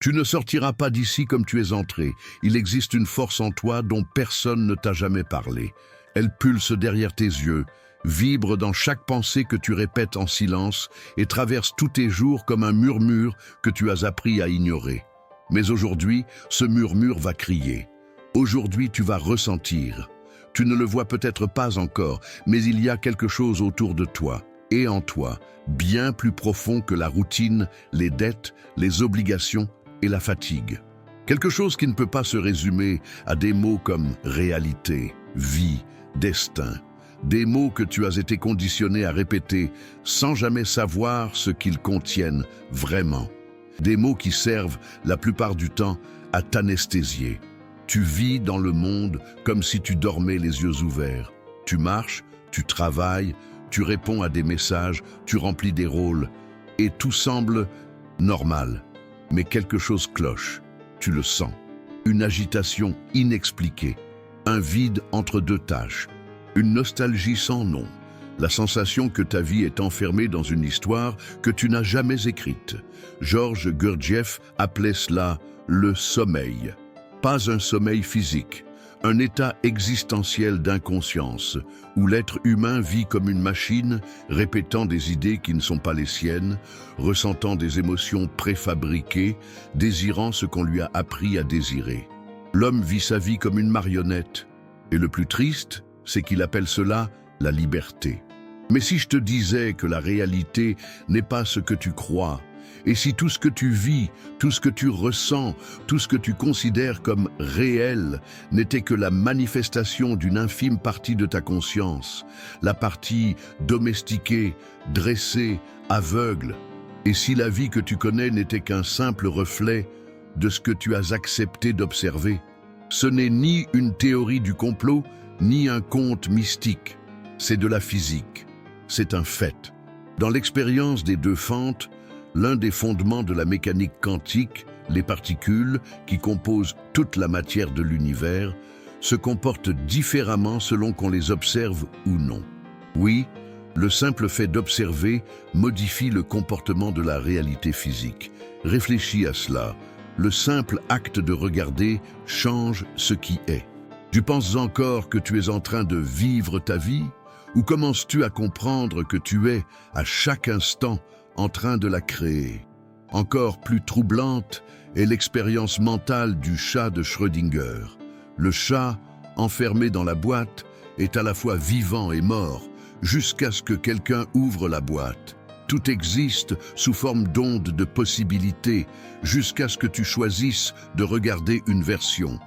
Tu ne sortiras pas d'ici comme tu es entré. Il existe une force en toi dont personne ne t'a jamais parlé. Elle pulse derrière tes yeux, vibre dans chaque pensée que tu répètes en silence et traverse tous tes jours comme un murmure que tu as appris à ignorer. Mais aujourd'hui, ce murmure va crier. Aujourd'hui, tu vas ressentir. Tu ne le vois peut-être pas encore, mais il y a quelque chose autour de toi et en toi, bien plus profond que la routine, les dettes, les obligations et la fatigue. Quelque chose qui ne peut pas se résumer à des mots comme réalité, vie, destin. Des mots que tu as été conditionné à répéter sans jamais savoir ce qu'ils contiennent vraiment. Des mots qui servent la plupart du temps à t'anesthésier. Tu vis dans le monde comme si tu dormais les yeux ouverts. Tu marches, tu travailles, tu réponds à des messages, tu remplis des rôles et tout semble normal. Mais quelque chose cloche, tu le sens. Une agitation inexpliquée, un vide entre deux tâches, une nostalgie sans nom, la sensation que ta vie est enfermée dans une histoire que tu n'as jamais écrite. Georges Gurdjieff appelait cela le sommeil. Pas un sommeil physique, un état existentiel d'inconscience, où l'être humain vit comme une machine, répétant des idées qui ne sont pas les siennes, ressentant des émotions préfabriquées, désirant ce qu'on lui a appris à désirer. L'homme vit sa vie comme une marionnette, et le plus triste, c'est qu'il appelle cela la liberté. Mais si je te disais que la réalité n'est pas ce que tu crois, et si tout ce que tu vis, tout ce que tu ressens, tout ce que tu considères comme réel n'était que la manifestation d'une infime partie de ta conscience, la partie domestiquée, dressée, aveugle, et si la vie que tu connais n'était qu'un simple reflet de ce que tu as accepté d'observer, ce n'est ni une théorie du complot, ni un conte mystique, c'est de la physique, c'est un fait. Dans l'expérience des deux fentes, l'un des fondements de la mécanique quantique, les particules, qui composent toute la matière de l'univers, se comportent différemment selon qu'on les observe ou non. Oui, le simple fait d'observer modifie le comportement de la réalité physique. Réfléchis à cela. Le simple acte de regarder change ce qui est. Tu penses encore que tu es en train de vivre ta vie? Ou commences-tu à comprendre que tu es, à chaque instant, en train de la créer? Encore plus troublante est l'expérience mentale du chat de Schrödinger. Le chat, enfermé dans la boîte, est à la fois vivant et mort, jusqu'à ce que quelqu'un ouvre la boîte. Tout existe sous forme d'ondes de possibilités, jusqu'à ce que tu choisisses de regarder une version.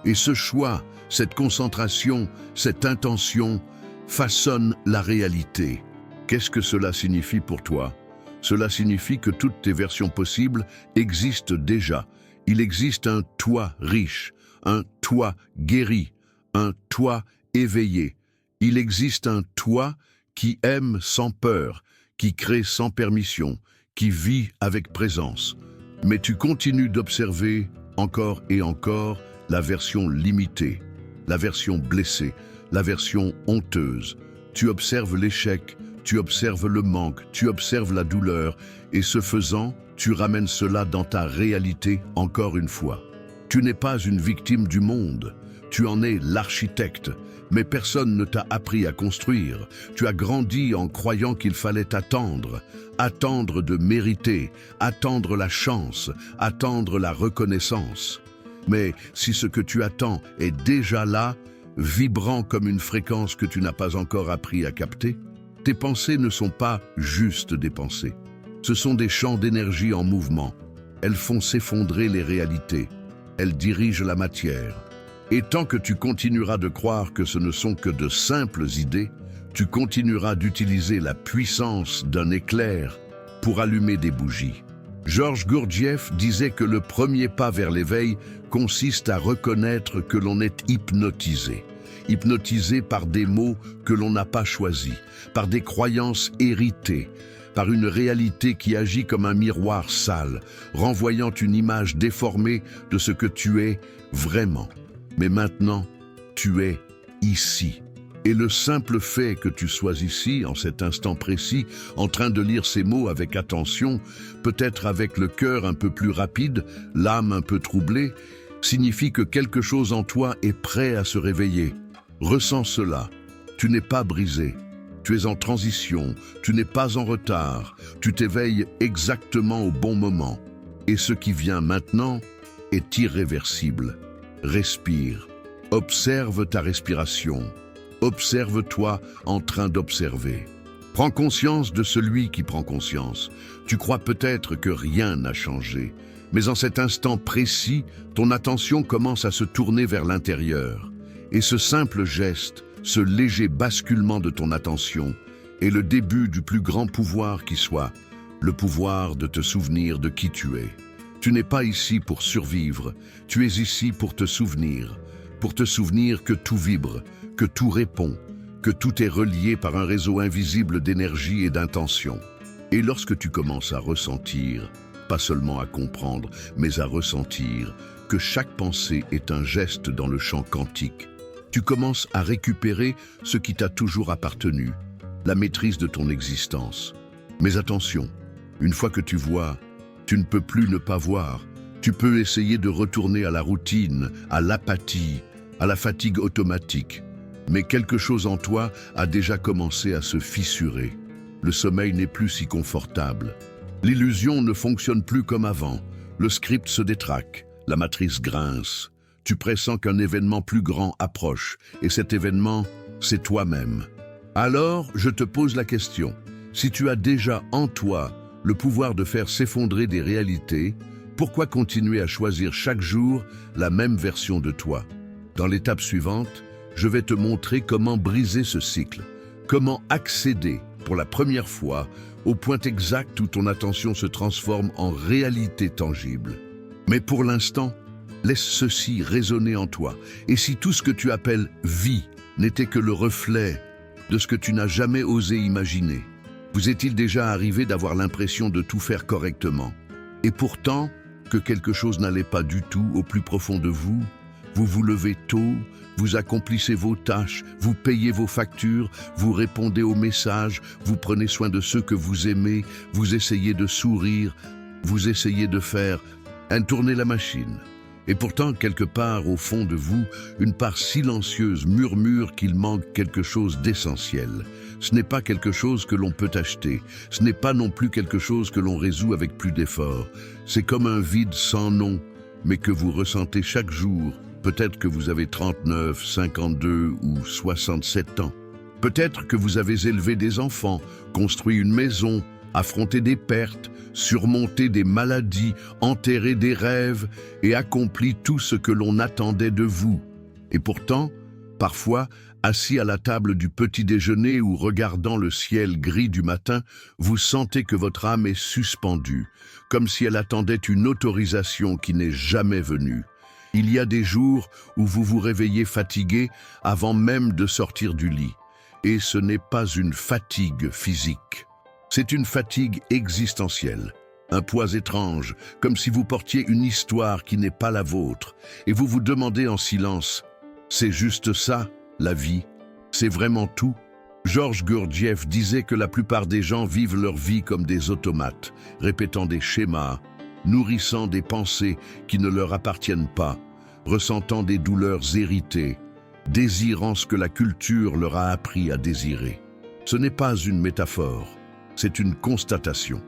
Et ce choix, cette concentration, cette intention, façonnent la réalité. Qu'est-ce que cela signifie pour toi? Cela signifie que toutes tes versions possibles existent déjà. Il existe un toi riche, un toi guéri, un toi éveillé. Il existe un toi qui aime sans peur, qui crée sans permission, qui vit avec présence. Mais tu continues d'observer encore et encore la version limitée, la version blessée, la version honteuse. Tu observes l'échec, tu observes le manque, tu observes la douleur, et ce faisant, tu ramènes cela dans ta réalité encore une fois. Tu n'es pas une victime du monde, tu en es l'architecte, mais personne ne t'a appris à construire. Tu as grandi en croyant qu'il fallait attendre, attendre de mériter, attendre la chance, attendre la reconnaissance. Mais si ce que tu attends est déjà là, vibrant comme une fréquence que tu n'as pas encore appris à capter, tes pensées ne sont pas juste des pensées. Ce sont des champs d'énergie en mouvement. Elles font s'effondrer les réalités. Elles dirigent la matière. Et tant que tu continueras de croire que ce ne sont que de simples idées, tu continueras d'utiliser la puissance d'un éclair pour allumer des bougies. Georges Gurdjieff disait que le premier pas vers l'éveil consiste à reconnaître que l'on est hypnotisé. Hypnotisé par des mots que l'on n'a pas choisis, par des croyances héritées, par une réalité qui agit comme un miroir sale, renvoyant une image déformée de ce que tu es vraiment. Mais maintenant, tu es ici. Et le simple fait que tu sois ici, en cet instant précis, en train de lire ces mots avec attention, peut-être avec le cœur un peu plus rapide, l'âme un peu troublée, signifie que quelque chose en toi est prêt à se réveiller. Ressens cela. Tu n'es pas brisé. Tu es en transition. Tu n'es pas en retard. Tu t'éveilles exactement au bon moment. Et ce qui vient maintenant est irréversible. Respire. Observe ta respiration. Observe-toi en train d'observer. Prends conscience de celui qui prend conscience. Tu crois peut-être que rien n'a changé, mais en cet instant précis, ton attention commence à se tourner vers l'intérieur. Et ce simple geste, ce léger basculement de ton attention, est le début du plus grand pouvoir qui soit, le pouvoir de te souvenir de qui tu es. Tu n'es pas ici pour survivre, tu es ici pour te souvenir que tout vibre, que tout répond, que tout est relié par un réseau invisible d'énergie et d'intention. Et lorsque tu commences à ressentir, pas seulement à comprendre, mais à ressentir que chaque pensée est un geste dans le champ quantique, tu commences à récupérer ce qui t'a toujours appartenu, la maîtrise de ton existence. Mais attention, une fois que tu vois, tu ne peux plus ne pas voir. Tu peux essayer de retourner à la routine, à l'apathie, à la fatigue automatique. Mais quelque chose en toi a déjà commencé à se fissurer. Le sommeil n'est plus si confortable. L'illusion ne fonctionne plus comme avant. Le script se détraque, la matrice grince. Tu pressens qu'un événement plus grand approche, et cet événement, c'est toi-même. Alors, je te pose la question. Si tu as déjà en toi le pouvoir de faire s'effondrer des réalités, pourquoi continuer à choisir chaque jour la même version de toi? Dans l'étape suivante, je vais te montrer comment briser ce cycle, comment accéder, pour la première fois, au point exact où ton attention se transforme en réalité tangible. Mais pour l'instant, laisse ceci résonner en toi. Et si tout ce que tu appelles vie n'était que le reflet de ce que tu n'as jamais osé imaginer? Vous est-il déjà arrivé d'avoir l'impression de tout faire correctement? Et pourtant, que quelque chose n'allait pas du tout au plus profond de vous? Vous vous levez tôt, vous accomplissez vos tâches, vous payez vos factures, vous répondez aux messages, vous prenez soin de ceux que vous aimez, vous essayez de sourire, vous essayez de faire tourner la machine. Et pourtant, quelque part au fond de vous, une part silencieuse murmure qu'il manque quelque chose d'essentiel. Ce n'est pas quelque chose que l'on peut acheter, ce n'est pas non plus quelque chose que l'on résout avec plus d'efforts. C'est comme un vide sans nom, mais que vous ressentez chaque jour. Peut-être que vous avez 39, 52 ou 67 ans. Peut-être que vous avez élevé des enfants, construit une maison, affronté des pertes, surmonté des maladies, enterré des rêves et accompli tout ce que l'on attendait de vous. Et pourtant, parfois, assis à la table du petit déjeuner ou regardant le ciel gris du matin, vous sentez que votre âme est suspendue, comme si elle attendait une autorisation qui n'est jamais venue. Il y a des jours où vous vous réveillez fatigué avant même de sortir du lit. Et ce n'est pas une fatigue physique. C'est une fatigue existentielle. Un poids étrange, comme si vous portiez une histoire qui n'est pas la vôtre. Et vous vous demandez en silence, c'est juste ça, la vie? C'est vraiment tout? Georges Gurdjieff disait que la plupart des gens vivent leur vie comme des automates, répétant des schémas, nourrissant des pensées qui ne leur appartiennent pas, ressentant des douleurs héritées, désirant ce que la culture leur a appris à désirer. Ce n'est pas une métaphore, c'est une constatation.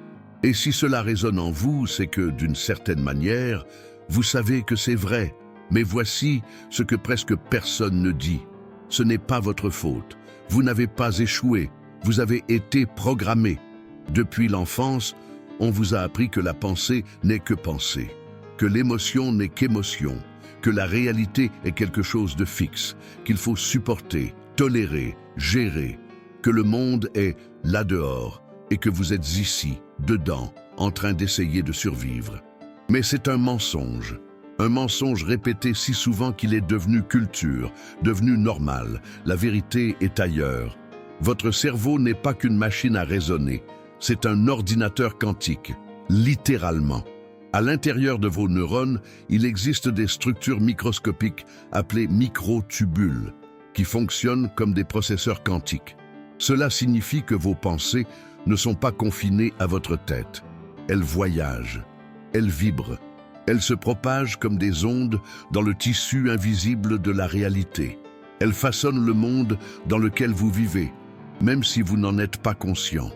Et si cela résonne en vous, c'est que, d'une certaine manière, vous savez que c'est vrai. Mais voici ce que presque personne ne dit. Ce n'est pas votre faute. Vous n'avez pas échoué. Vous avez été programmé. Depuis l'enfance, on vous a appris que la pensée n'est que pensée, que l'émotion n'est qu'émotion, que la réalité est quelque chose de fixe, qu'il faut supporter, tolérer, gérer, que le monde est là dehors et que vous êtes ici, dedans, en train d'essayer de survivre. Mais c'est un mensonge répété si souvent qu'il est devenu culture, devenu normal. La vérité est ailleurs. Votre cerveau n'est pas qu'une machine à raisonner, c'est un ordinateur quantique, littéralement. À l'intérieur de vos neurones, il existe des structures microscopiques appelées microtubules, qui fonctionnent comme des processeurs quantiques. Cela signifie que vos pensées ne sont pas confinées à votre tête. Elles voyagent, elles vibrent, elles se propagent comme des ondes dans le tissu invisible de la réalité. Elles façonnent le monde dans lequel vous vivez, même si vous n'en êtes pas conscient.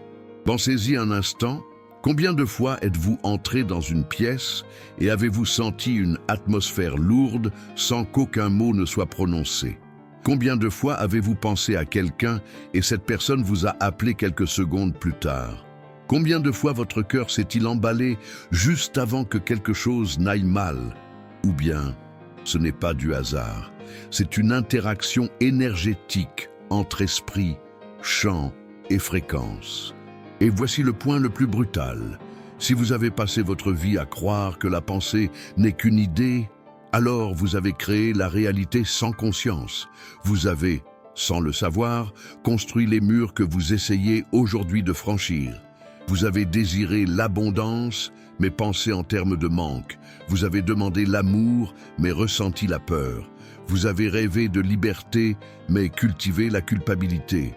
Pensez-y un instant, combien de fois êtes-vous entré dans une pièce et avez-vous senti une atmosphère lourde sans qu'aucun mot ne soit prononcé? Combien de fois avez-vous pensé à quelqu'un et cette personne vous a appelé quelques secondes plus tard? Combien de fois votre cœur s'est-il emballé juste avant que quelque chose n'aille mal? Ou bien, ce n'est pas du hasard, c'est une interaction énergétique entre esprit, champ et fréquence. Et voici le point le plus brutal. Si vous avez passé votre vie à croire que la pensée n'est qu'une idée, alors vous avez créé la réalité sans conscience. Vous avez, sans le savoir, construit les murs que vous essayez aujourd'hui de franchir. Vous avez désiré l'abondance, mais pensé en termes de manque. Vous avez demandé l'amour, mais ressenti la peur. Vous avez rêvé de liberté, mais cultivé la culpabilité.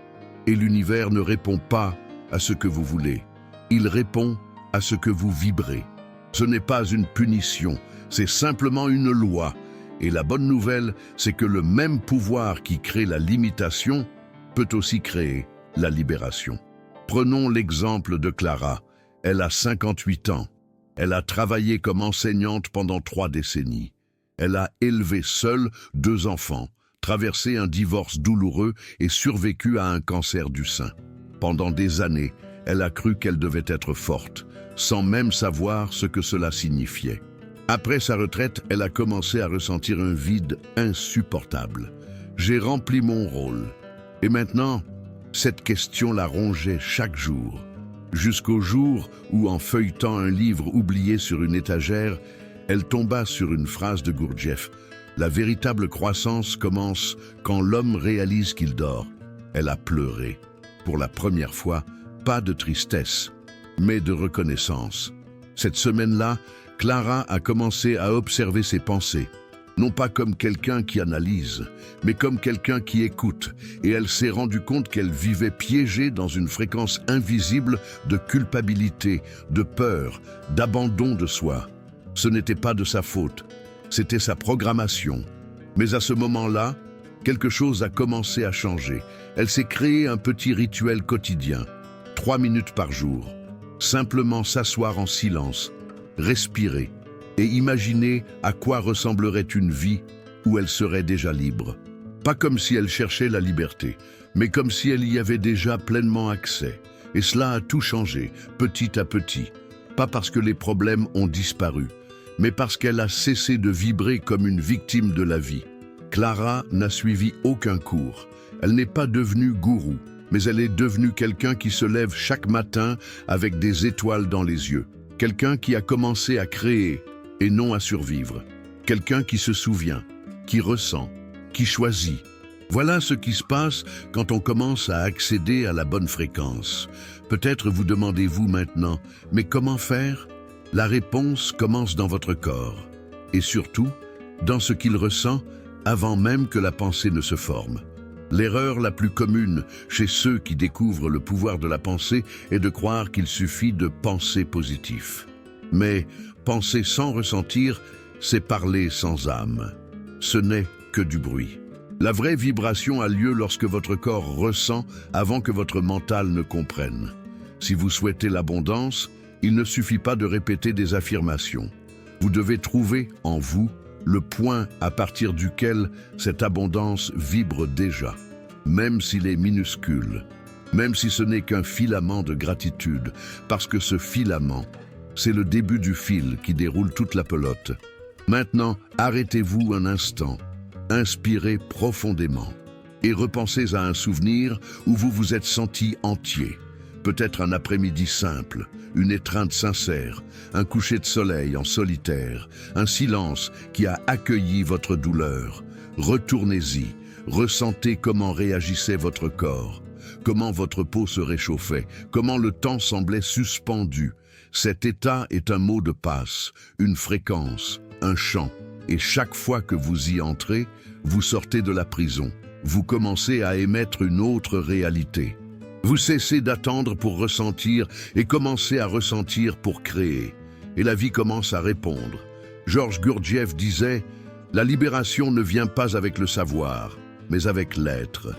Et l'univers ne répond pas à ce que vous voulez. Il répond à ce que vous vibrez. Ce n'est pas une punition, c'est simplement une loi. Et la bonne nouvelle, c'est que le même pouvoir qui crée la limitation peut aussi créer la libération. Prenons l'exemple de Clara. Elle a 58 ans. Elle a travaillé comme enseignante pendant 3 décennies. Elle a élevé seule 2 enfants, traversé un divorce douloureux et survécu à un cancer du sein. Pendant des années, elle a cru qu'elle devait être forte, sans même savoir ce que cela signifiait. Après sa retraite, elle a commencé à ressentir un vide insupportable. J'ai rempli mon rôle. Et maintenant, cette question la rongeait chaque jour. Jusqu'au jour où, en feuilletant un livre oublié sur une étagère, elle tomba sur une phrase de Gurdjieff. La véritable croissance commence quand l'homme réalise qu'il dort. Elle a pleuré. Pour la première fois, pas de tristesse, mais de reconnaissance. Cette semaine-là, Clara a commencé à observer ses pensées, non pas comme quelqu'un qui analyse, mais comme quelqu'un qui écoute, et elle s'est rendue compte qu'elle vivait piégée dans une fréquence invisible de culpabilité, de peur, d'abandon de soi. Ce n'était pas de sa faute, c'était sa programmation. Mais à ce moment-là, quelque chose a commencé à changer. Elle s'est créée un petit rituel quotidien, 3 minutes par jour. Simplement s'asseoir en silence, respirer et imaginer à quoi ressemblerait une vie où elle serait déjà libre. Pas comme si elle cherchait la liberté, mais comme si elle y avait déjà pleinement accès. Et cela a tout changé, petit à petit. Pas parce que les problèmes ont disparu, mais parce qu'elle a cessé de vibrer comme une victime de la vie. Clara n'a suivi aucun cours. Elle n'est pas devenue gourou, mais elle est devenue quelqu'un qui se lève chaque matin avec des étoiles dans les yeux. Quelqu'un qui a commencé à créer et non à survivre. Quelqu'un qui se souvient, qui ressent, qui choisit. Voilà ce qui se passe quand on commence à accéder à la bonne fréquence. Peut-être vous demandez-vous maintenant, mais comment faire? La réponse commence dans votre corps, et surtout, dans ce qu'il ressent avant même que la pensée ne se forme. L'erreur la plus commune chez ceux qui découvrent le pouvoir de la pensée est de croire qu'il suffit de penser positif. Mais penser sans ressentir, c'est parler sans âme. Ce n'est que du bruit. La vraie vibration a lieu lorsque votre corps ressent avant que votre mental ne comprenne. Si vous souhaitez l'abondance, il ne suffit pas de répéter des affirmations. Vous devez trouver en vous le point à partir duquel cette abondance vibre déjà, même s'il est minuscule, même si ce n'est qu'un filament de gratitude, parce que ce filament, c'est le début du fil qui déroule toute la pelote. Maintenant, arrêtez-vous un instant, inspirez profondément et repensez à un souvenir où vous vous êtes senti entier. Peut-être un après-midi simple, une étreinte sincère, un coucher de soleil en solitaire, un silence qui a accueilli votre douleur. Retournez-y, ressentez comment réagissait votre corps, comment votre peau se réchauffait, comment le temps semblait suspendu. Cet état est un mot de passe, une fréquence, un chant, et chaque fois que vous y entrez, vous sortez de la prison. vous commencez à émettre une autre réalité. Vous cessez d'attendre pour ressentir et commencez à ressentir pour créer. Et la vie commence à répondre. Georges Gurdjieff disait « La libération ne vient pas avec le savoir, mais avec l'être. »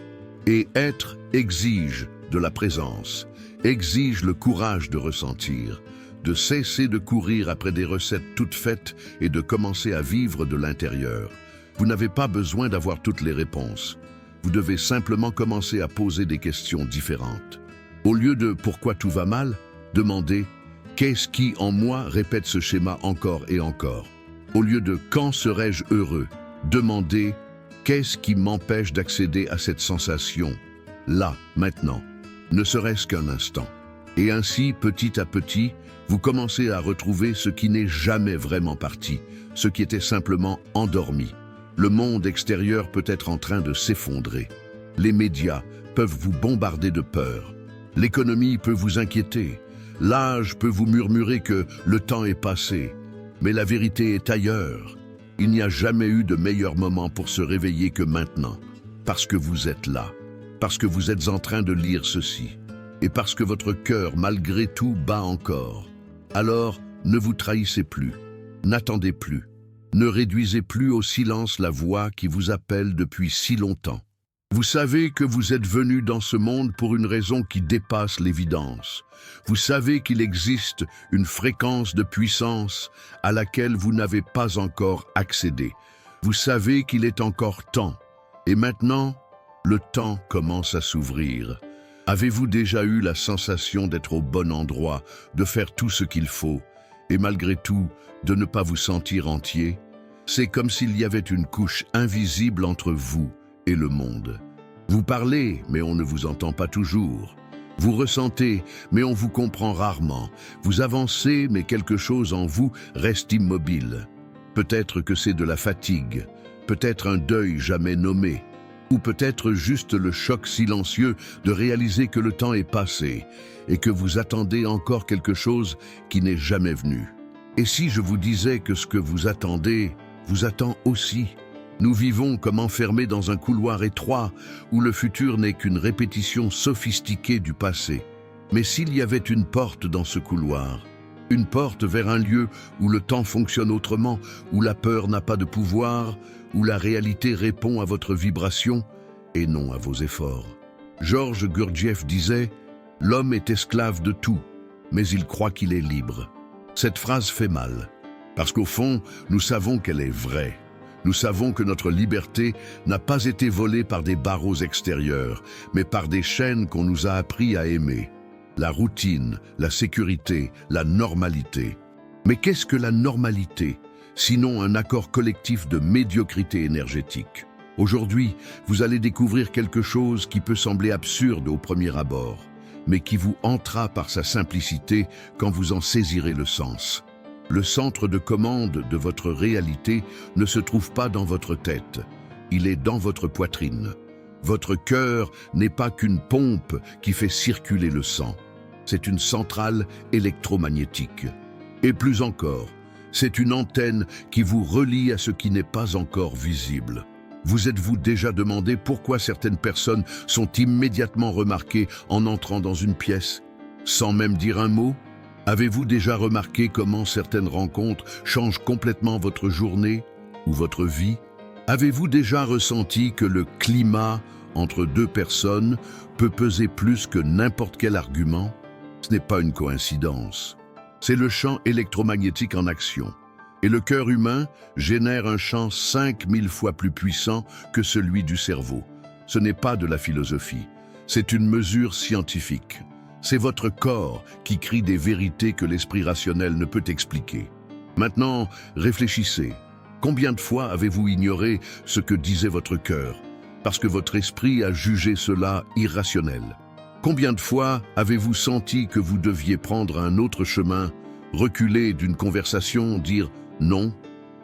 Et être exige de la présence, exige le courage de ressentir, de cesser de courir après des recettes toutes faites et de commencer à vivre de l'intérieur. Vous n'avez pas besoin d'avoir toutes les réponses. Vous devez simplement commencer à poser des questions différentes. Au lieu de « pourquoi tout va mal ?», demandez « qu'est-ce qui en moi répète ce schéma encore et encore ?» Au lieu de « quand serai-je heureux ?», demandez « qu'est-ce qui m'empêche d'accéder à cette sensation, là, maintenant, ne serait-ce qu'un instant ?» Et ainsi, petit à petit, vous commencez à retrouver ce qui n'est jamais vraiment parti, ce qui était simplement endormi. Le monde extérieur peut être en train de s'effondrer. Les médias peuvent vous bombarder de peur. L'économie peut vous inquiéter. L'âge peut vous murmurer que le temps est passé. Mais la vérité est ailleurs. Il n'y a jamais eu de meilleur moment pour se réveiller que maintenant. Parce que vous êtes là. Parce que vous êtes en train de lire ceci. Et parce que votre cœur, malgré tout, bat encore. Alors, ne vous trahissez plus. N'attendez plus. Ne réduisez plus au silence la voix qui vous appelle depuis si longtemps. Vous savez que vous êtes venu dans ce monde pour une raison qui dépasse l'évidence. Vous savez qu'il existe une fréquence de puissance à laquelle vous n'avez pas encore accédé. Vous savez qu'il est encore temps. Et maintenant, le temps commence à s'ouvrir. Avez-vous déjà eu la sensation d'être au bon endroit, de faire tout ce qu'il faut, et malgré tout, de ne pas vous sentir entier? C'est comme s'il y avait une couche invisible entre vous et le monde. Vous parlez, mais on ne vous entend pas toujours. Vous ressentez, mais on vous comprend rarement. Vous avancez, mais quelque chose en vous reste immobile. Peut-être que c'est de la fatigue, peut-être un deuil jamais nommé, ou peut-être juste le choc silencieux de réaliser que le temps est passé et que vous attendez encore quelque chose qui n'est jamais venu. Et si je vous disais que ce que vous attendez vous attend aussi? Nous vivons comme enfermés dans un couloir étroit où le futur n'est qu'une répétition sophistiquée du passé. Mais s'il y avait une porte dans ce couloir, une porte vers un lieu où le temps fonctionne autrement, où la peur n'a pas de pouvoir, où la réalité répond à votre vibration et non à vos efforts. Georges Gurdjieff disait « L'homme est esclave de tout, mais il croit qu'il est libre ». Cette phrase fait mal, parce qu'au fond, nous savons qu'elle est vraie. Nous savons que notre liberté n'a pas été volée par des barreaux extérieurs, mais par des chaînes qu'on nous a appris à aimer. La routine, la sécurité, la normalité. Mais qu'est-ce que la normalité, sinon un accord collectif de médiocrité énergétique? Aujourd'hui, vous allez découvrir quelque chose qui peut sembler absurde au premier abord, mais qui vous hantera par sa simplicité quand vous en saisirez le sens. Le centre de commande de votre réalité ne se trouve pas dans votre tête, il est dans votre poitrine. Votre cœur n'est pas qu'une pompe qui fait circuler le sang, c'est une centrale électromagnétique. Et plus encore, c'est une antenne qui vous relie à ce qui n'est pas encore visible. Vous êtes-vous déjà demandé pourquoi certaines personnes sont immédiatement remarquées en entrant dans une pièce, sans même dire un mot? Avez-vous déjà remarqué comment certaines rencontres changent complètement votre journée ou votre vie? Avez-vous déjà ressenti que le climat entre deux personnes peut peser plus que n'importe quel argument? Ce n'est pas une coïncidence. C'est le champ électromagnétique en action. Et le cœur humain génère un champ 5000 fois plus puissant que celui du cerveau. Ce n'est pas de la philosophie, c'est une mesure scientifique. C'est votre corps qui crie des vérités que l'esprit rationnel ne peut expliquer. Maintenant, réfléchissez. Combien de fois avez-vous ignoré ce que disait votre cœur, parce que votre esprit a jugé cela irrationnel? Combien de fois avez-vous senti que vous deviez prendre un autre chemin, reculer d'une conversation, dire non,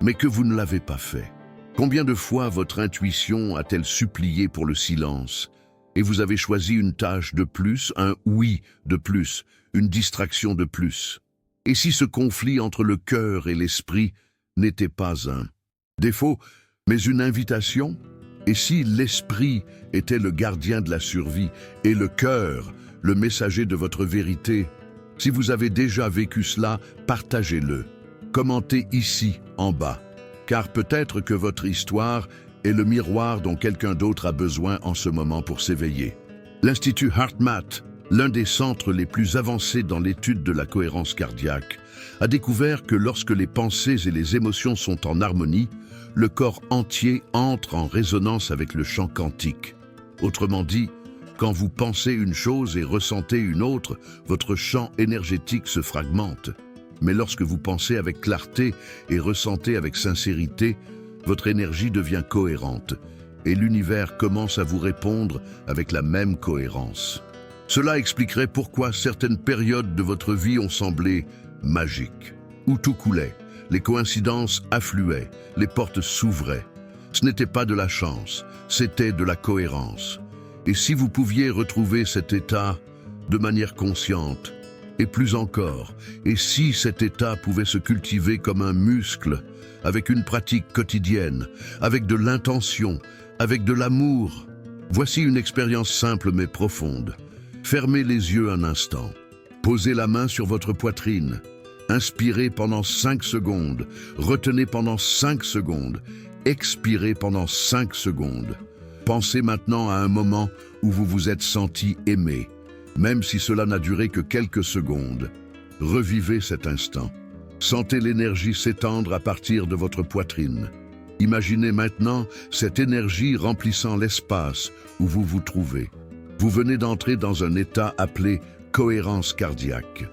mais que vous ne l'avez pas fait? Combien de fois votre intuition a-t-elle supplié pour le silence, et vous avez choisi une tâche de plus, un oui de plus, une distraction de plus? Et si ce conflit entre le cœur et l'esprit n'était pas un défaut, mais une invitation? Et si l'esprit était le gardien de la survie et le cœur, le messager de votre vérité, si vous avez déjà vécu cela, partagez-le. Commentez ici, en bas, car peut-être que votre histoire est le miroir dont quelqu'un d'autre a besoin en ce moment pour s'éveiller. L'Institut HeartMath, l'un des centres les plus avancés dans l'étude de la cohérence cardiaque, a découvert que lorsque les pensées et les émotions sont en harmonie, le corps entier entre en résonance avec le champ quantique. Autrement dit, quand vous pensez une chose et ressentez une autre, votre champ énergétique se fragmente. Mais lorsque vous pensez avec clarté et ressentez avec sincérité, votre énergie devient cohérente et l'univers commence à vous répondre avec la même cohérence. Cela expliquerait pourquoi certaines périodes de votre vie ont semblé magiques, où tout coulait, les coïncidences affluaient, les portes s'ouvraient. Ce n'était pas de la chance, c'était de la cohérence. Et si vous pouviez retrouver cet état de manière consciente, et plus encore, et si cet état pouvait se cultiver comme un muscle, avec une pratique quotidienne, avec de l'intention, avec de l'amour. Voici une expérience simple mais profonde. Fermez les yeux un instant. Posez la main sur votre poitrine. Inspirez pendant 5 secondes. Retenez pendant 5 secondes. Expirez pendant 5 secondes. Pensez maintenant à un moment où vous vous êtes senti aimé, même si cela n'a duré que quelques secondes. Revivez cet instant. Sentez l'énergie s'étendre à partir de votre poitrine. Imaginez maintenant cette énergie remplissant l'espace où vous vous trouvez. Vous venez d'entrer dans un état appelé cohérence cardiaque.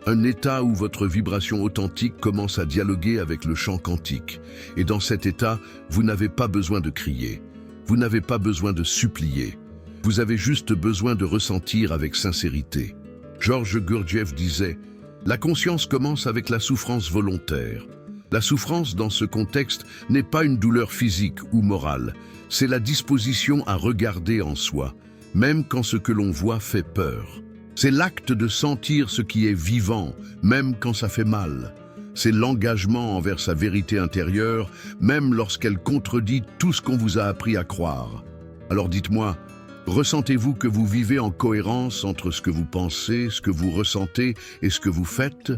Un état où votre vibration authentique commence à dialoguer avec le champ quantique. Et dans cet état, vous n'avez pas besoin de crier. Vous n'avez pas besoin de supplier. Vous avez juste besoin de ressentir avec sincérité. Georges Gurdjieff disait « La conscience commence avec la souffrance volontaire. La souffrance dans ce contexte n'est pas une douleur physique ou morale, c'est la disposition à regarder en soi, même quand ce que l'on voit fait peur. C'est l'acte de sentir ce qui est vivant, même quand ça fait mal. C'est l'engagement envers sa vérité intérieure, même lorsqu'elle contredit tout ce qu'on vous a appris à croire. Alors dites-moi, ressentez-vous que vous vivez en cohérence entre ce que vous pensez, ce que vous ressentez et ce que vous faites?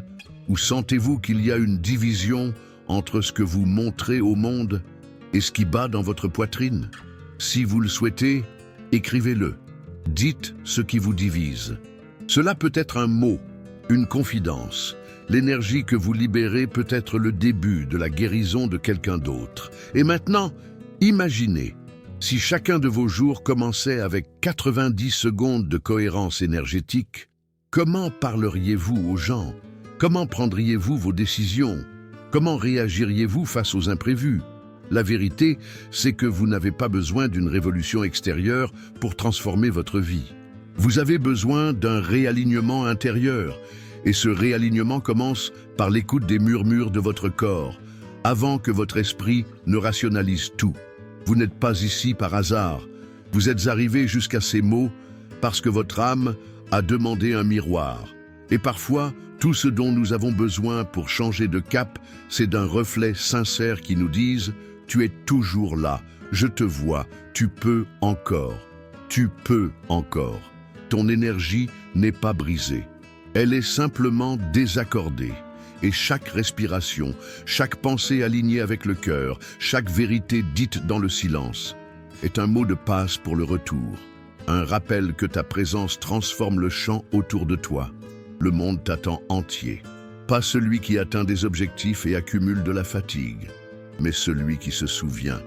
Ou sentez-vous qu'il y a une division entre ce que vous montrez au monde et ce qui bat dans votre poitrine? Si vous le souhaitez, écrivez-le. Dites ce qui vous divise. Cela peut être un mot, une confidence. L'énergie que vous libérez peut être le début de la guérison de quelqu'un d'autre. Et maintenant, imaginez, si chacun de vos jours commençait avec 90 secondes de cohérence énergétique, comment parleriez-vous aux gens? Comment prendriez-vous vos décisions? Comment réagiriez-vous face aux imprévus? La vérité, c'est que vous n'avez pas besoin d'une révolution extérieure pour transformer votre vie. Vous avez besoin d'un réalignement intérieur, et ce réalignement commence par l'écoute des murmures de votre corps, avant que votre esprit ne rationalise tout. Vous n'êtes pas ici par hasard. Vous êtes arrivé jusqu'à ces mots parce que votre âme a demandé un miroir. Et parfois, tout ce dont nous avons besoin pour changer de cap, c'est d'un reflet sincère qui nous dise « Tu es toujours là, je te vois, tu peux encore, tu peux encore ». Ton énergie n'est pas brisée, elle est simplement désaccordée. Et chaque respiration, chaque pensée alignée avec le cœur, chaque vérité dite dans le silence, est un mot de passe pour le retour. Un rappel que ta présence transforme le champ autour de toi. Le monde t'attend entier. Pas celui qui atteint des objectifs et accumule de la fatigue, mais celui qui se souvient,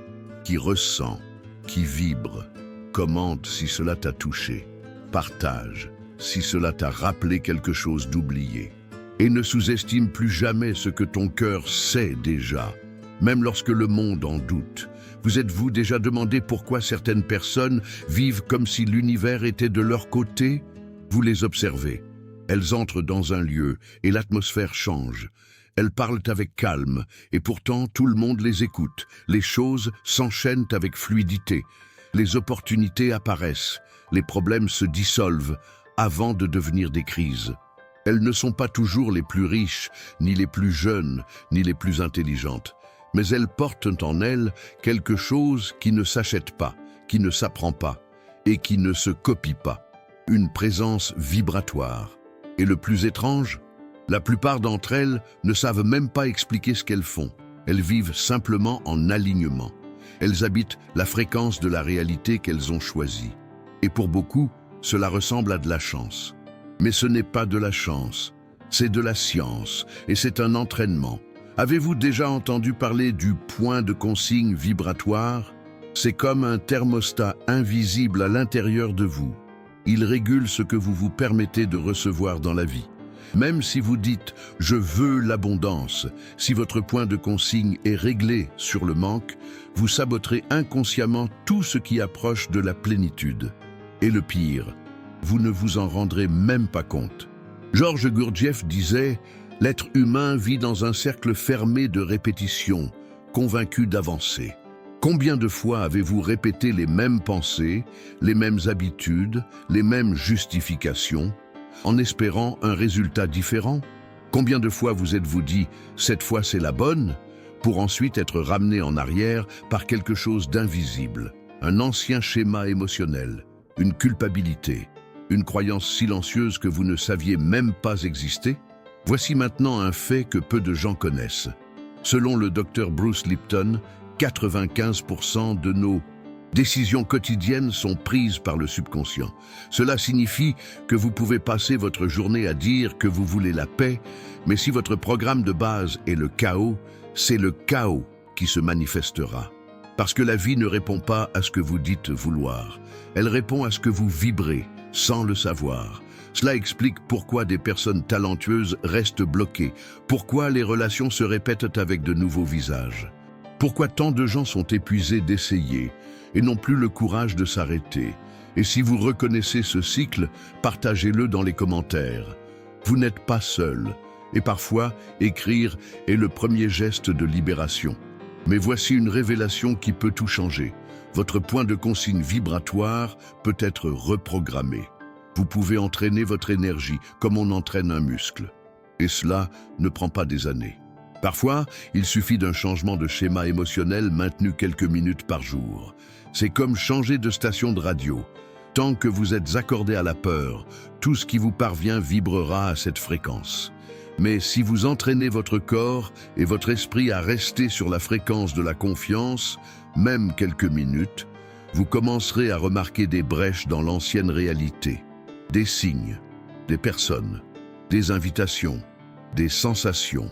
qui ressent, qui vibre. Commente si cela t'a touché. Partage si cela t'a rappelé quelque chose d'oublié. Et ne sous-estime plus jamais ce que ton cœur sait déjà, même lorsque le monde en doute. Vous êtes-vous déjà demandé pourquoi certaines personnes vivent comme si l'univers était de leur côté? Vous les observez. Elles entrent dans un lieu et l'atmosphère change. Elles parlent avec calme et pourtant tout le monde les écoute. Les choses s'enchaînent avec fluidité. Les opportunités apparaissent. Les problèmes se dissolvent avant de devenir des crises. Elles ne sont pas toujours les plus riches, ni les plus jeunes, ni les plus intelligentes, mais elles portent en elles quelque chose qui ne s'achète pas, qui ne s'apprend pas et qui ne se copie pas. Une présence vibratoire. Et le plus étrange, la plupart d'entre elles ne savent même pas expliquer ce qu'elles font. Elles vivent simplement en alignement. Elles habitent la fréquence de la réalité qu'elles ont choisie. Et pour beaucoup, cela ressemble à de la chance. Mais ce n'est pas de la chance, c'est de la science et c'est un entraînement. Avez-vous déjà entendu parler du point de consigne vibratoire? C'est comme un thermostat invisible à l'intérieur de vous. Il régule ce que vous vous permettez de recevoir dans la vie. Même si vous dites « je veux l'abondance », si votre point de consigne est réglé sur le manque, vous saboterez inconsciemment tout ce qui approche de la plénitude. Et le pire, vous ne vous en rendrez même pas compte. Georges Gurdjieff disait « l'être humain vit dans un cercle fermé de répétition, convaincu d'avancer ». Combien de fois avez-vous répété les mêmes pensées, les mêmes habitudes, les mêmes justifications, en espérant un résultat différent? Combien de fois vous êtes-vous dit « cette fois c'est la bonne » pour ensuite être ramené en arrière par quelque chose d'invisible, un ancien schéma émotionnel, une culpabilité, une croyance silencieuse que vous ne saviez même pas exister? Voici maintenant un fait que peu de gens connaissent. Selon le docteur Bruce Lipton, 95% de nos décisions quotidiennes sont prises par le subconscient. Cela signifie que vous pouvez passer votre journée à dire que vous voulez la paix, mais si votre programme de base est le chaos, c'est le chaos qui se manifestera. Parce que la vie ne répond pas à ce que vous dites vouloir. Elle répond à ce que vous vibrez, sans le savoir. Cela explique pourquoi des personnes talentueuses restent bloquées, pourquoi les relations se répètent avec de nouveaux visages. Pourquoi tant de gens sont épuisés d'essayer et n'ont plus le courage de s'arrêter? Et si vous reconnaissez ce cycle, partagez-le dans les commentaires. Vous n'êtes pas seul. Et parfois, écrire est le premier geste de libération. Mais voici une révélation qui peut tout changer. Votre point de consigne vibratoire peut être reprogrammé. Vous pouvez entraîner votre énergie comme on entraîne un muscle. Et cela ne prend pas des années. Parfois, il suffit d'un changement de schéma émotionnel maintenu quelques minutes par jour. C'est comme changer de station de radio. Tant que vous êtes accordé à la peur, tout ce qui vous parvient vibrera à cette fréquence. Mais si vous entraînez votre corps et votre esprit à rester sur la fréquence de la confiance, même quelques minutes, vous commencerez à remarquer des brèches dans l'ancienne réalité, des signes, des personnes, des invitations, des sensations.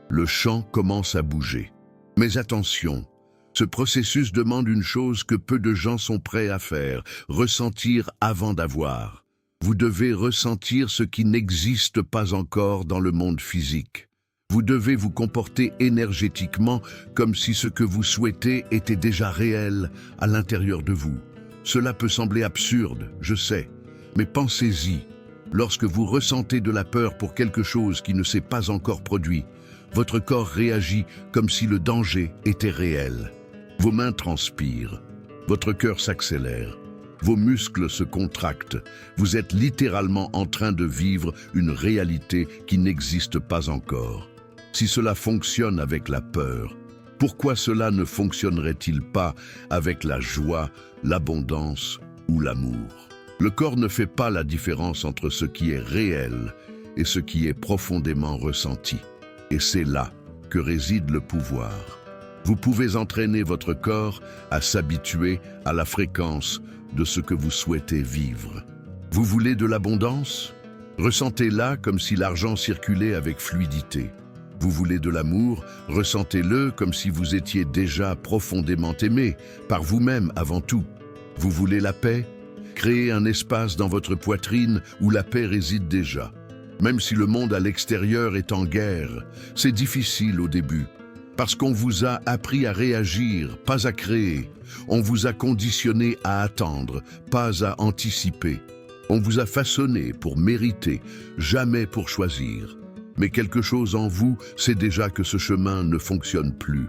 Le champ commence à bouger. Mais attention, ce processus demande une chose que peu de gens sont prêts à faire, ressentir avant d'avoir. Vous devez ressentir ce qui n'existe pas encore dans le monde physique. Vous devez vous comporter énergétiquement comme si ce que vous souhaitez était déjà réel à l'intérieur de vous. Cela peut sembler absurde, je sais, mais pensez-y. Lorsque vous ressentez de la peur pour quelque chose qui ne s'est pas encore produit, votre corps réagit comme si le danger était réel. Vos mains transpirent, votre cœur s'accélère, vos muscles se contractent. Vous êtes littéralement en train de vivre une réalité qui n'existe pas encore. Si cela fonctionne avec la peur, pourquoi cela ne fonctionnerait-il pas avec la joie, l'abondance ou l'amour? Le corps ne fait pas la différence entre ce qui est réel et ce qui est profondément ressenti. Et c'est là que réside le pouvoir. Vous pouvez entraîner votre corps à s'habituer à la fréquence de ce que vous souhaitez vivre. Vous voulez de l'abondance? Ressentez-la comme si l'argent circulait avec fluidité. Vous voulez de l'amour? Ressentez-le comme si vous étiez déjà profondément aimé, par vous-même avant tout. Vous voulez la paix? Créez un espace dans votre poitrine où la paix réside déjà. Même si le monde à l'extérieur est en guerre, c'est difficile au début. Parce qu'on vous a appris à réagir, pas à créer. On vous a conditionné à attendre, pas à anticiper. On vous a façonné pour mériter, jamais pour choisir. Mais quelque chose en vous sait déjà que ce chemin ne fonctionne plus.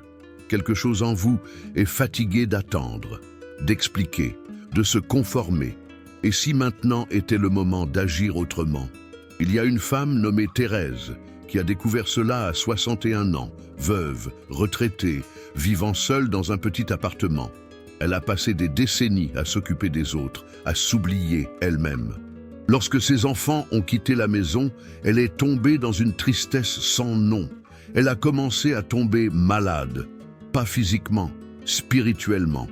Quelque chose en vous est fatigué d'attendre, d'expliquer, de se conformer. Et si maintenant était le moment d'agir autrement? Il y a une femme nommée Thérèse qui a découvert cela à 61 ans, veuve, retraitée, vivant seule dans un petit appartement. Elle a passé des décennies à s'occuper des autres, à s'oublier elle-même. Lorsque ses enfants ont quitté la maison, elle est tombée dans une tristesse sans nom. Elle a commencé à tomber malade, pas physiquement, spirituellement.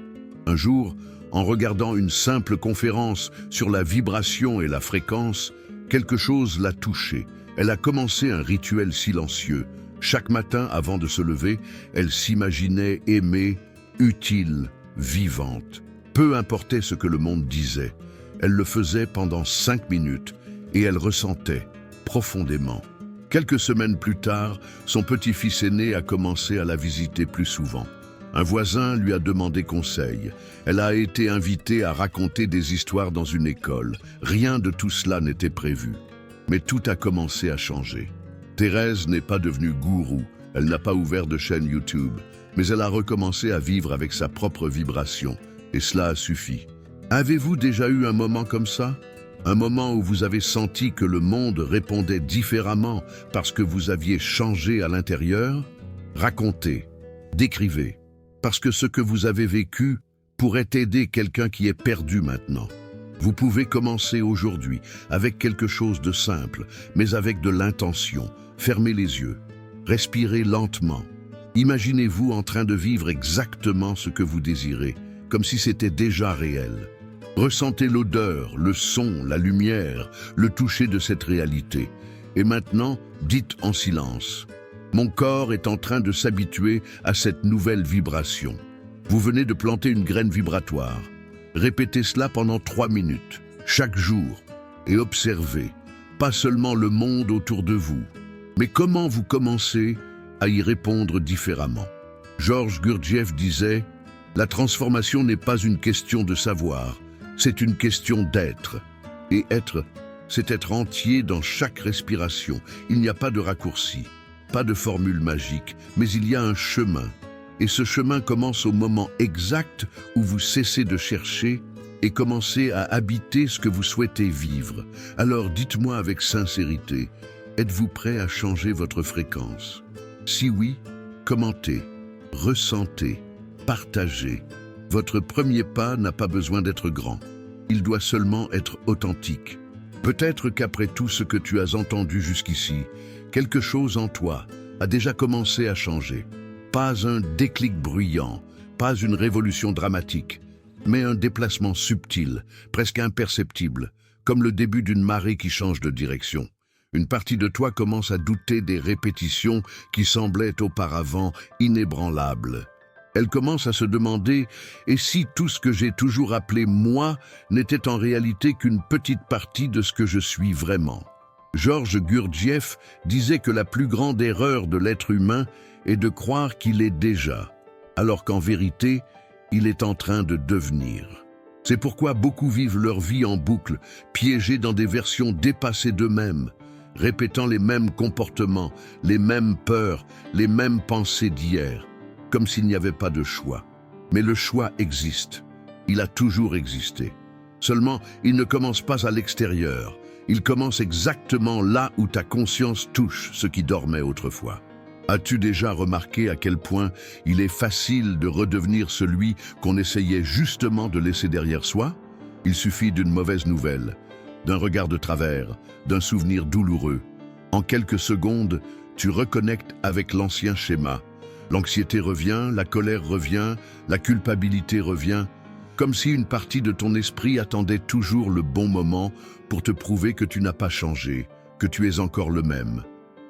Un jour, en regardant une simple conférence sur la vibration et la fréquence, quelque chose l'a touchée. Elle a commencé un rituel silencieux. Chaque matin, avant de se lever, elle s'imaginait aimée, utile, vivante. Peu importait ce que le monde disait. Elle le faisait pendant 5 minutes et elle ressentait profondément. Quelques semaines plus tard, son petit-fils aîné a commencé à la visiter plus souvent. Un voisin lui a demandé conseil. Elle a été invitée à raconter des histoires dans une école. Rien de tout cela n'était prévu. Mais tout a commencé à changer. Thérèse n'est pas devenue gourou. Elle n'a pas ouvert de chaîne YouTube. Mais elle a recommencé à vivre avec sa propre vibration. Et cela a suffi. Avez-vous déjà eu un moment comme ça? Un moment où vous avez senti que le monde répondait différemment parce que vous aviez changé à l'intérieur? Racontez, décrivez. Parce que ce que vous avez vécu pourrait aider quelqu'un qui est perdu maintenant. Vous pouvez commencer aujourd'hui avec quelque chose de simple, mais avec de l'intention. Fermez les yeux, respirez lentement. Imaginez-vous en train de vivre exactement ce que vous désirez, comme si c'était déjà réel. Ressentez l'odeur, le son, la lumière, le toucher de cette réalité. Et maintenant, dites en silence. Mon corps est en train de s'habituer à cette nouvelle vibration. Vous venez de planter une graine vibratoire. Répétez cela pendant 3 minutes, chaque jour, et observez, pas seulement le monde autour de vous, mais comment vous commencez à y répondre différemment. Georges Gurdjieff disait « La transformation n'est pas une question de savoir, c'est une question d'être. Et être, c'est être entier dans chaque respiration. Il n'y a pas de raccourci. Pas de formule magique, mais il y a un chemin. Et ce chemin commence au moment exact où vous cessez de chercher et commencez à habiter ce que vous souhaitez vivre. Alors dites-moi avec sincérité, êtes-vous prêt à changer votre fréquence? Si oui, commentez, ressentez, partagez. Votre premier pas n'a pas besoin d'être grand. Il doit seulement être authentique. Peut-être qu'après tout ce que tu as entendu jusqu'ici, quelque chose en toi a déjà commencé à changer. Pas un déclic bruyant, pas une révolution dramatique, mais un déplacement subtil, presque imperceptible, comme le début d'une marée qui change de direction. Une partie de toi commence à douter des répétitions qui semblaient auparavant inébranlables. Elle commence à se demander « Et si tout ce que j'ai toujours appelé moi n'était en réalité qu'une petite partie de ce que je suis vraiment ?» Georges Gurdjieff disait que la plus grande erreur de l'être humain est de croire qu'il est déjà, alors qu'en vérité, il est en train de devenir. C'est pourquoi beaucoup vivent leur vie en boucle, piégés dans des versions dépassées d'eux-mêmes, répétant les mêmes comportements, les mêmes peurs, les mêmes pensées d'hier, comme s'il n'y avait pas de choix. Mais le choix existe. Il a toujours existé. Seulement, il ne commence pas à l'extérieur. Il commence exactement là où ta conscience touche ce qui dormait autrefois. As-tu déjà remarqué à quel point il est facile de redevenir celui qu'on essayait justement de laisser derrière soi? Il suffit d'une mauvaise nouvelle, d'un regard de travers, d'un souvenir douloureux. En quelques secondes, tu reconnectes avec l'ancien schéma. L'anxiété revient, la colère revient, la culpabilité revient, comme si une partie de ton esprit attendait toujours le bon moment pour te prouver que tu n'as pas changé, que tu es encore le même.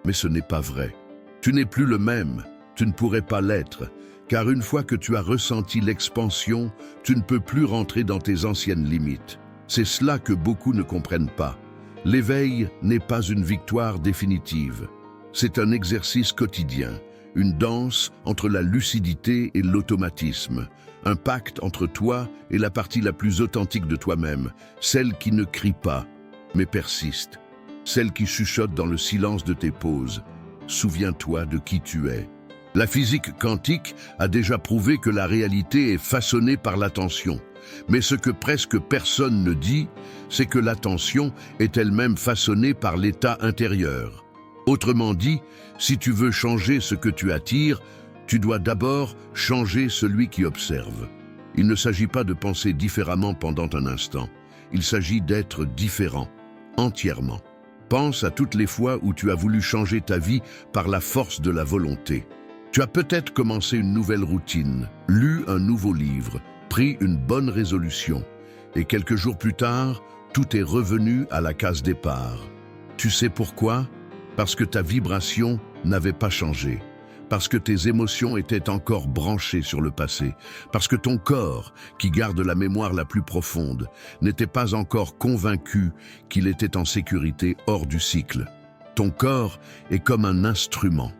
Mais ce n'est pas vrai. Tu n'es plus le même, tu ne pourrais pas l'être, car une fois que tu as ressenti l'expansion, tu ne peux plus rentrer dans tes anciennes limites. C'est cela que beaucoup ne comprennent pas. L'éveil n'est pas une victoire définitive. C'est un exercice quotidien, une danse entre la lucidité et l'automatisme, un pacte entre toi et la partie la plus authentique de toi-même, celle qui ne crie pas, mais persiste, celle qui chuchote dans le silence de tes pauses. Souviens-toi de qui tu es. La physique quantique a déjà prouvé que la réalité est façonnée par l'attention. Mais ce que presque personne ne dit, c'est que l'attention est elle-même façonnée par l'état intérieur. Autrement dit, si tu veux changer ce que tu attires, tu dois d'abord changer celui qui observe. Il ne s'agit pas de penser différemment pendant un instant. Il s'agit d'être différent, entièrement. Pense à toutes les fois où tu as voulu changer ta vie par la force de la volonté. Tu as peut-être commencé une nouvelle routine, lu un nouveau livre, pris une bonne résolution. Et quelques jours plus tard, tout est revenu à la case départ. Tu sais pourquoi? Parce que ta vibration n'avait pas changé. Parce que tes émotions étaient encore branchées sur le passé, parce que ton corps, qui garde la mémoire la plus profonde, n'était pas encore convaincu qu'il était en sécurité hors du cycle. Ton corps est comme un instrument,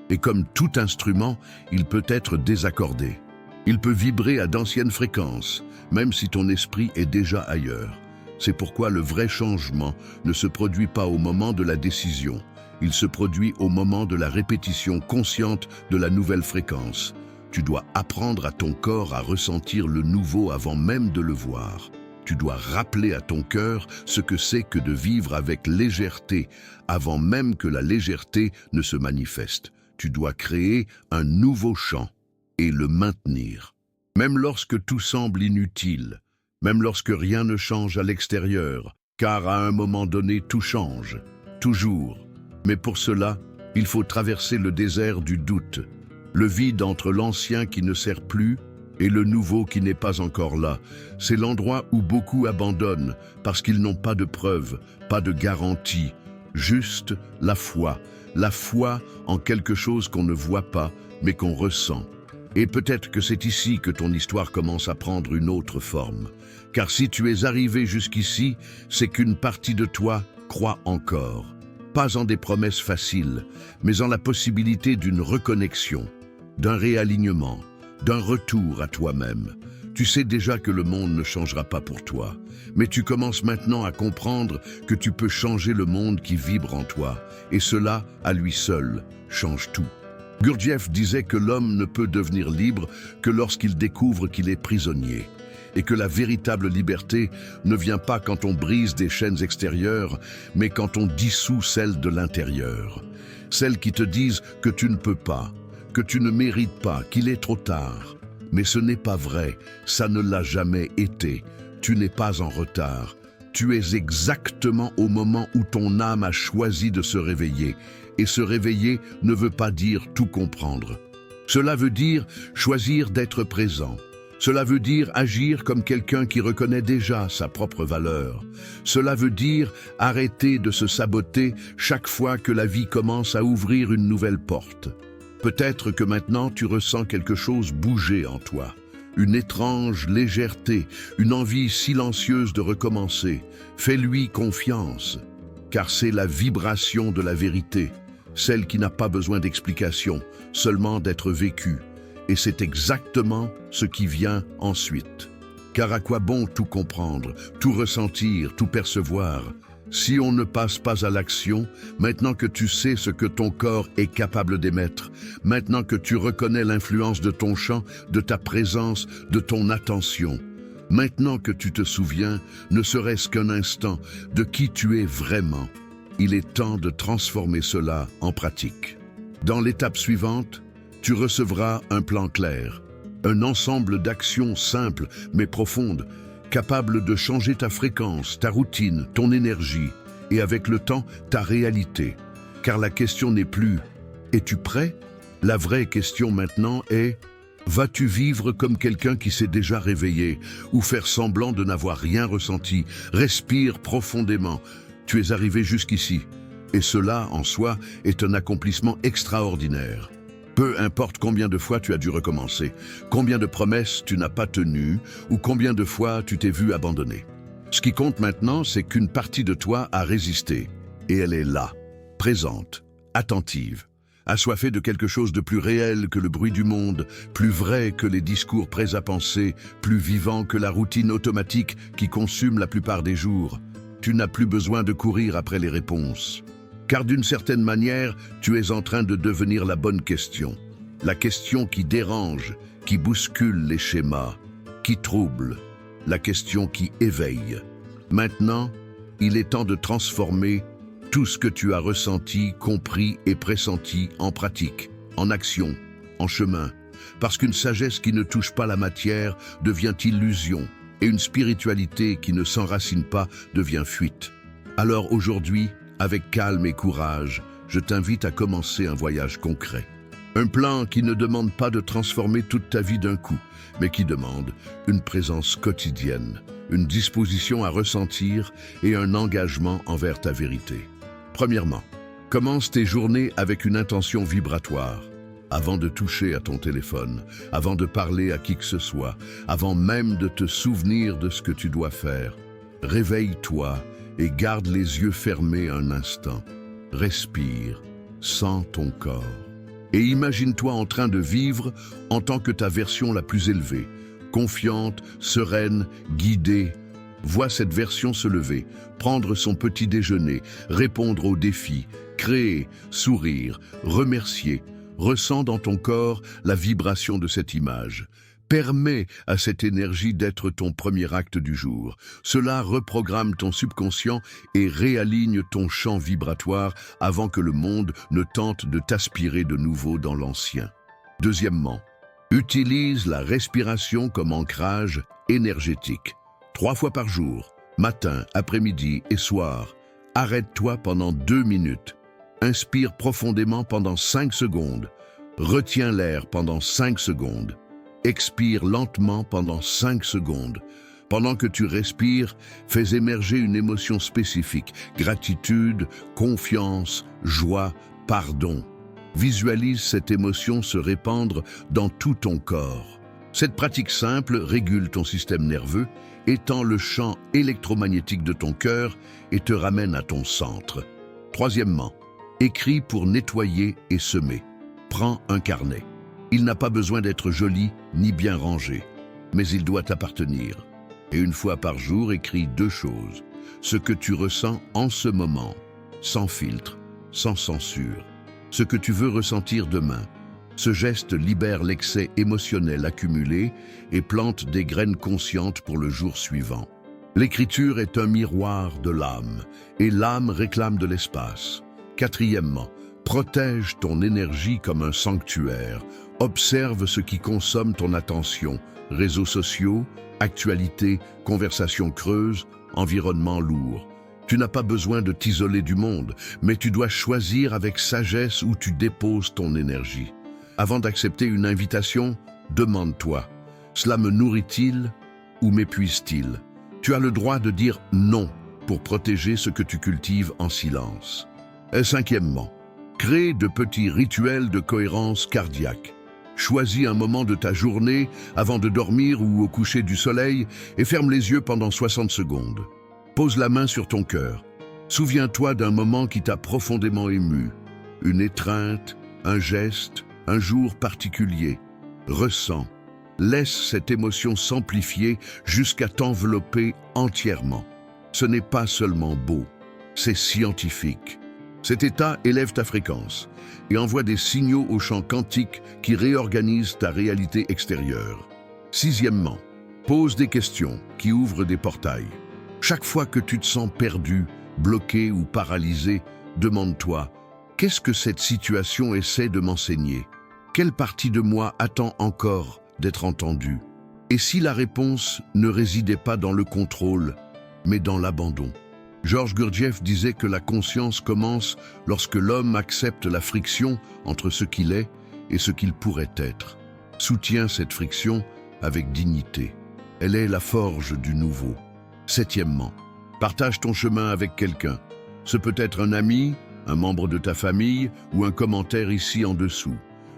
et comme tout instrument, il peut être désaccordé. Il peut vibrer à d'anciennes fréquences, même si ton esprit est déjà ailleurs. C'est pourquoi le vrai changement ne se produit pas au moment de la décision. Il se produit au moment de la répétition consciente de la nouvelle fréquence. Tu dois apprendre à ton corps à ressentir le nouveau avant même de le voir. Tu dois rappeler à ton cœur ce que c'est que de vivre avec légèreté, avant même que la légèreté ne se manifeste. Tu dois créer un nouveau champ et le maintenir. Même lorsque tout semble inutile, même lorsque rien ne change à l'extérieur, car à un moment donné tout change, toujours. Mais pour cela, il faut traverser le désert du doute, le vide entre l'ancien qui ne sert plus et le nouveau qui n'est pas encore là. C'est l'endroit où beaucoup abandonnent parce qu'ils n'ont pas de preuves, pas de garantie, juste la foi en quelque chose qu'on ne voit pas mais qu'on ressent. Et peut-être que c'est ici que ton histoire commence à prendre une autre forme. Car si tu es arrivé jusqu'ici, c'est qu'une partie de toi croit encore. Pas en des promesses faciles, mais en la possibilité d'une reconnexion, d'un réalignement, d'un retour à toi-même. Tu sais déjà que le monde ne changera pas pour toi, mais tu commences maintenant à comprendre que tu peux changer le monde qui vibre en toi, et cela, à lui seul, change tout. Gurdjieff disait que l'homme ne peut devenir libre que lorsqu'il découvre qu'il est prisonnier, et que la véritable liberté ne vient pas quand on brise des chaînes extérieures, mais quand on dissout celles de l'intérieur. Celles qui te disent que tu ne peux pas, que tu ne mérites pas, qu'il est trop tard. Mais ce n'est pas vrai, ça ne l'a jamais été. Tu n'es pas en retard. Tu es exactement au moment où ton âme a choisi de se réveiller. Et se réveiller ne veut pas dire tout comprendre. Cela veut dire choisir d'être présent. Cela veut dire agir comme quelqu'un qui reconnaît déjà sa propre valeur. Cela veut dire arrêter de se saboter chaque fois que la vie commence à ouvrir une nouvelle porte. Peut-être que maintenant tu ressens quelque chose bouger en toi. Une étrange légèreté, une envie silencieuse de recommencer. Fais-lui confiance, car c'est la vibration de la vérité, celle qui n'a pas besoin d'explication, seulement d'être vécue. Et c'est exactement ce qui vient ensuite. Car à quoi bon tout comprendre, tout ressentir, tout percevoir, si on ne passe pas à l'action, maintenant que tu sais ce que ton corps est capable d'émettre, maintenant que tu reconnais l'influence de ton chant, de ta présence, de ton attention, maintenant que tu te souviens, ne serait-ce qu'un instant, de qui tu es vraiment, il est temps de transformer cela en pratique. Dans l'étape suivante, tu recevras un plan clair, un ensemble d'actions simples mais profondes, capables de changer ta fréquence, ta routine, ton énergie et avec le temps, ta réalité. Car la question n'est plus « es-tu prêt ?» La vraie question maintenant est « vas-tu vivre comme quelqu'un qui s'est déjà réveillé ou faire semblant de n'avoir rien ressenti ?» Respire profondément. Tu es arrivé jusqu'ici et cela, en soi, est un accomplissement extraordinaire. Peu importe combien de fois tu as dû recommencer, combien de promesses tu n'as pas tenues ou combien de fois tu t'es vu abandonner. Ce qui compte maintenant, c'est qu'une partie de toi a résisté et elle est là, présente, attentive, assoiffée de quelque chose de plus réel que le bruit du monde, plus vrai que les discours prêts à penser, plus vivant que la routine automatique qui consume la plupart des jours. Tu n'as plus besoin de courir après les réponses. Car d'une certaine manière, tu es en train de devenir la bonne question. La question qui dérange, qui bouscule les schémas, qui trouble. La question qui éveille. Maintenant, il est temps de transformer tout ce que tu as ressenti, compris et pressenti en pratique, en action, en chemin. Parce qu'une sagesse qui ne touche pas la matière devient illusion, et une spiritualité qui ne s'enracine pas devient fuite. Alors aujourd'hui, avec calme et courage, je t'invite à commencer un voyage concret. Un plan qui ne demande pas de transformer toute ta vie d'un coup, mais qui demande une présence quotidienne, une disposition à ressentir et un engagement envers ta vérité. Premièrement, commence tes journées avec une intention vibratoire. Avant de toucher à ton téléphone, avant de parler à qui que ce soit, avant même de te souvenir de ce que tu dois faire, réveille-toi et garde les yeux fermés un instant. Respire, sens ton corps. Et imagine-toi en train de vivre en tant que ta version la plus élevée, confiante, sereine, guidée. Vois cette version se lever, prendre son petit déjeuner, répondre aux défis, créer, sourire, remercier. Ressens dans ton corps la vibration de cette image. Permets à cette énergie d'être ton premier acte du jour. Cela reprogramme ton subconscient et réaligne ton champ vibratoire avant que le monde ne tente de t'aspirer de nouveau dans l'ancien. Deuxièmement, utilise la respiration comme ancrage énergétique. 3 fois par jour, matin, après-midi et soir. Arrête-toi pendant 2 minutes. Inspire profondément pendant 5 secondes. Retiens l'air pendant 5 secondes. Expire lentement pendant 5 secondes. Pendant que tu respires, fais émerger une émotion spécifique. Gratitude, confiance, joie, pardon. Visualise cette émotion se répandre dans tout ton corps. Cette pratique simple régule ton système nerveux, étend le champ électromagnétique de ton cœur et te ramène à ton centre. Troisièmement, écris pour nettoyer et semer. Prends un carnet. Il n'a pas besoin d'être joli ni bien rangé, mais il doit t'appartenir. Et 1 fois par jour, écris 2 choses. Ce que tu ressens en ce moment, sans filtre, sans censure. Ce que tu veux ressentir demain. Ce geste libère l'excès émotionnel accumulé et plante des graines conscientes pour le jour suivant. L'écriture est un miroir de l'âme, et l'âme réclame de l'espace. Quatrièmement, protège ton énergie comme un sanctuaire. Observe ce qui consomme ton attention. Réseaux sociaux, actualités, conversations creuses, environnement lourd. Tu n'as pas besoin de t'isoler du monde, mais tu dois choisir avec sagesse où tu déposes ton énergie. Avant d'accepter une invitation, demande-toi, cela me nourrit-il ou m'épuise-t-il? Tu as le droit de dire non pour protéger ce que tu cultives en silence. Et cinquièmement, crée de petits rituels de cohérence cardiaque. Choisis un moment de ta journée, avant de dormir ou au coucher du soleil, et ferme les yeux pendant 60 secondes. Pose la main sur ton cœur. Souviens-toi d'un moment qui t'a profondément ému. Une étreinte, un geste, un jour particulier. Ressens. Laisse cette émotion s'amplifier jusqu'à t'envelopper entièrement. Ce n'est pas seulement beau, c'est scientifique. Cet état élève ta fréquence et envoie des signaux au champ quantique qui réorganisent ta réalité extérieure. Sixièmement, pose des questions qui ouvrent des portails. Chaque fois que tu te sens perdu, bloqué ou paralysé, demande-toi, qu'est-ce que cette situation essaie de m'enseigner? Quelle partie de moi attend encore d'être entendue? Et si la réponse ne résidait pas dans le contrôle, mais dans l'abandon? Georges Gurdjieff disait que la conscience commence lorsque l'homme accepte la friction entre ce qu'il est et ce qu'il pourrait être. Soutiens cette friction avec dignité. Elle est la forge du nouveau. Septièmement, partage ton chemin avec quelqu'un. Ce peut être un ami, un membre de ta famille ou un commentaire ici en dessous.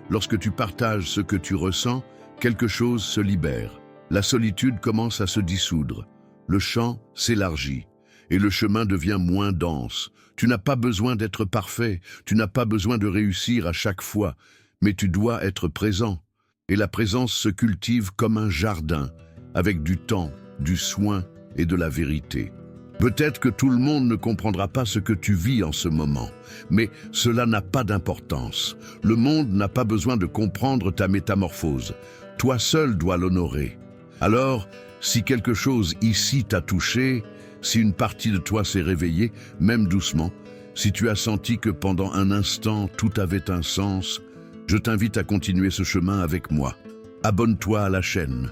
Lorsque tu partages ce que tu ressens, quelque chose se libère. La solitude commence à se dissoudre. Le champ s'élargit. Et le chemin devient moins dense. Tu n'as pas besoin d'être parfait, tu n'as pas besoin de réussir à chaque fois, mais tu dois être présent. Et la présence se cultive comme un jardin, avec du temps, du soin et de la vérité. Peut-être que tout le monde ne comprendra pas ce que tu vis en ce moment, mais cela n'a pas d'importance. Le monde n'a pas besoin de comprendre ta métamorphose. Toi seul dois l'honorer. Alors, si quelque chose ici t'a touché, si une partie de toi s'est réveillée, même doucement, Si tu as senti que pendant un instant tout avait un sens, je t'invite à continuer ce chemin avec moi. Abonne-toi à la chaîne.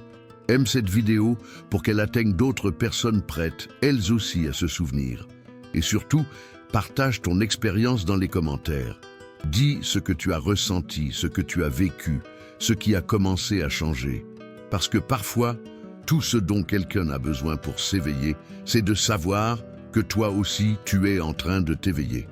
Aime cette vidéo pour qu'elle atteigne d'autres personnes prêtes, elles aussi, à se souvenir. Et surtout, partage ton expérience dans les commentaires. Dis ce que tu as ressenti, ce que tu as vécu, ce qui a commencé à changer. Parce que parfois, tout ce dont quelqu'un a besoin pour s'éveiller, c'est de savoir que toi aussi tu es en train de t'éveiller.